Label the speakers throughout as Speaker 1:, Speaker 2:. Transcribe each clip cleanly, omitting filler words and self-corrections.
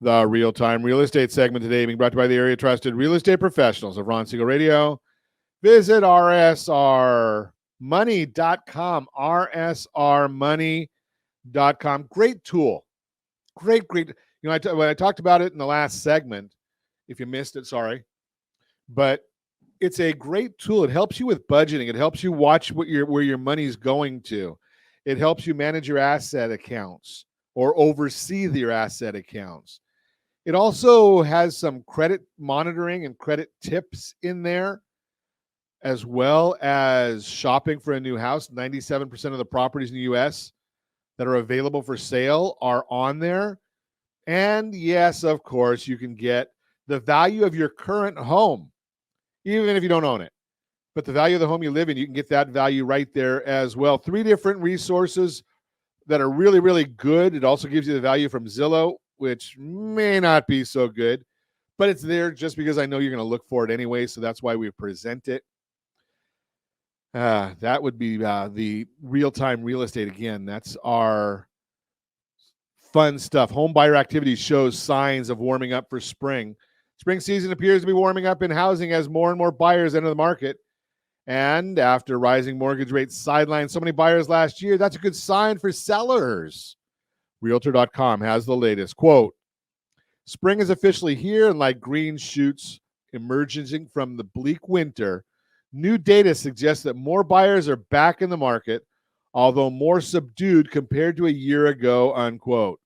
Speaker 1: The real-time real estate segment today being brought to you by the area trusted real estate professionals of Ron Siegel Radio. Visit rsrmoney.com, rsrmoney.com. Great tool. Great. When I talked about it in the last segment, if you missed it, sorry. But it's a great tool. It helps you with budgeting. It helps you watch where your money's going to. It helps you manage your asset accounts or oversee your asset accounts. It also has some credit monitoring and credit tips in there, as well as shopping for a new house. 97% of the properties in the U.S. that are available for sale are on there. And yes, of course, you can get the value of your current home, even if you don't own it. But the value of the home you live in, you can get that value right there as well. 3 different resources that are really, really good. It also gives you the value from Zillow, which may not be so good, but it's there just because I know you're going to look for it anyway, so that's why we present it. That would be the real-time real estate. Again, that's our fun stuff. Home buyer activity shows signs of warming up for spring. Spring season appears to be warming up in housing as more and more buyers enter the market. And after rising mortgage rates sidelined so many buyers last year, that's a good sign for sellers. Realtor.com has the latest. Quote, spring is officially here, and like green shoots emerging from the bleak winter, new data suggests that more buyers are back in the market, although more subdued compared to a year ago, unquote.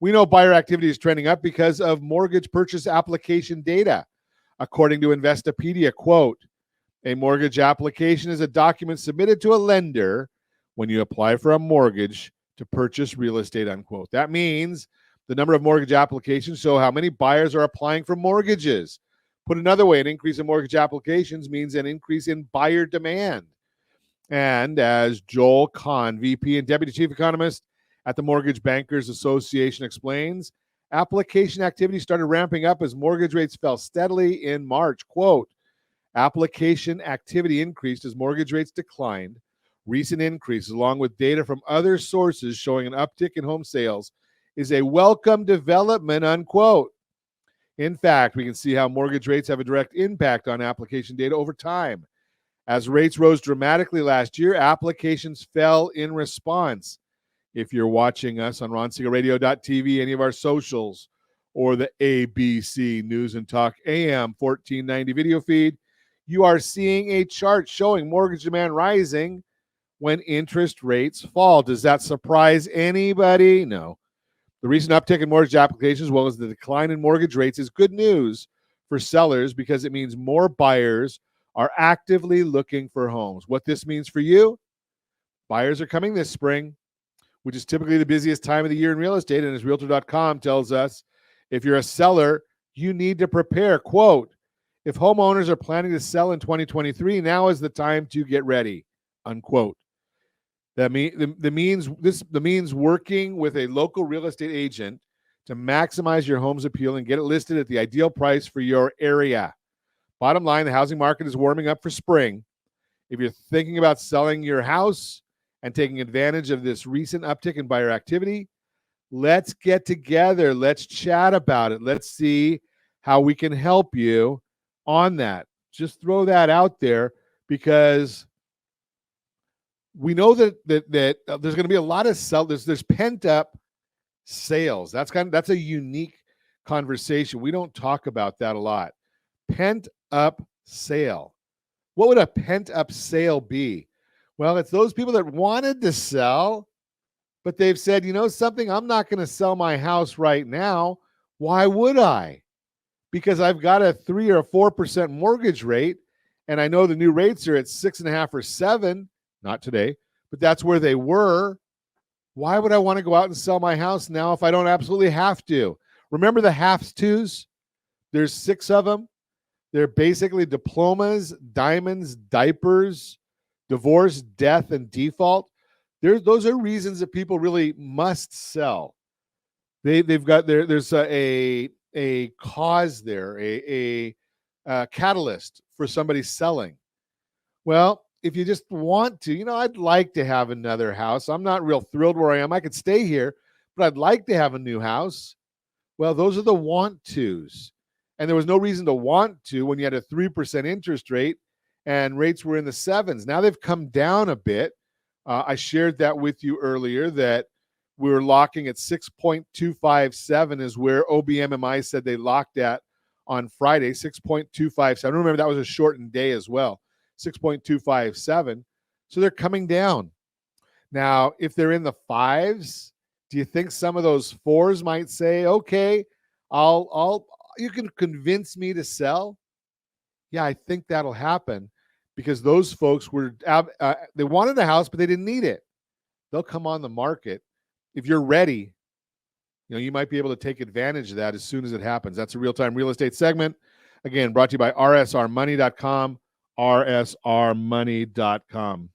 Speaker 1: We know buyer activity is trending up because of mortgage purchase application data. According to Investopedia, quote, a mortgage application is a document submitted to a lender when you apply for a mortgage to purchase real estate, unquote. That means the number of mortgage applications show how many buyers are applying for mortgages. Put another way, an increase in mortgage applications means an increase in buyer demand. And as Joel Kahn, VP and Deputy Chief Economist at the Mortgage Bankers Association explains, application activity started ramping up as mortgage rates fell steadily in March. Quote, application activity increased as mortgage rates declined. Recent increases, along with data from other sources showing an uptick in home sales, is a welcome development, unquote. In fact, we can see how mortgage rates have a direct impact on application data over time. As rates rose dramatically last year, applications fell in response. If you're watching us on RonSiegelRadio.tv, any of our socials, or the ABC News and Talk AM 1490 video feed, you are seeing a chart showing mortgage demand rising when interest rates fall. Does that surprise anybody? No. The recent uptick in mortgage applications, as well as the decline in mortgage rates, is good news for sellers because it means more buyers are actively looking for homes. What this means for you, buyers are coming this spring, which is typically the busiest time of the year in real estate. And as Realtor.com tells us, if you're a seller, you need to prepare. Quote, if homeowners are planning to sell in 2023, now is the time to get ready, unquote. That means working with a local real estate agent to maximize your home's appeal and get it listed at the ideal price for your area. Bottom line, the housing market is warming up for spring. If you're thinking about selling your house and taking advantage of this recent uptick in buyer activity, let's get together. Let's chat about it. Let's see how we can help you on that. Just throw that out there because we know that there's going to be a lot of there's pent up sales. That's a unique conversation. We don't talk about that a lot. Pent up sale. What would a pent up sale be? Well, it's those people that wanted to sell, but they've said, you know something, I'm not going to sell my house right now. Why would I? Because I've got a 3 or 4% mortgage rate, and I know the new rates are at 6.5 or 7. Not today, but that's where they were. Why would I want to go out and sell my house now if I don't absolutely have to? Remember the half-twos? There's 6 of them. They're basically diplomas, diamonds, diapers, divorce, death, and default. Those are reasons that people really must sell. They've got there's a cause there, a catalyst for somebody selling. Well, if you just want to, I'd like to have another house. I'm not real thrilled where I am. I could stay here, but I'd like to have a new house. Well, those are the want tos. And there was no reason to want to when you had a 3% interest rate and rates were in the sevens. Now they've come down a bit. I shared that with you earlier that we were locking at 6.257 is where OBMMI said they locked at on Friday, 6.257. Remember, that was a shortened day as well, 6.257. So they're coming down. Now, if they're in the fives, do you think some of those fours might say, okay, you can convince me to sell? Yeah, I think that'll happen because those folks they wanted a house, but they didn't need it. They'll come on the market. If you're ready, you might be able to take advantage of that as soon as it happens. That's a real-time real estate segment. Again, brought to you by rsrmoney.com, rsrmoney.com.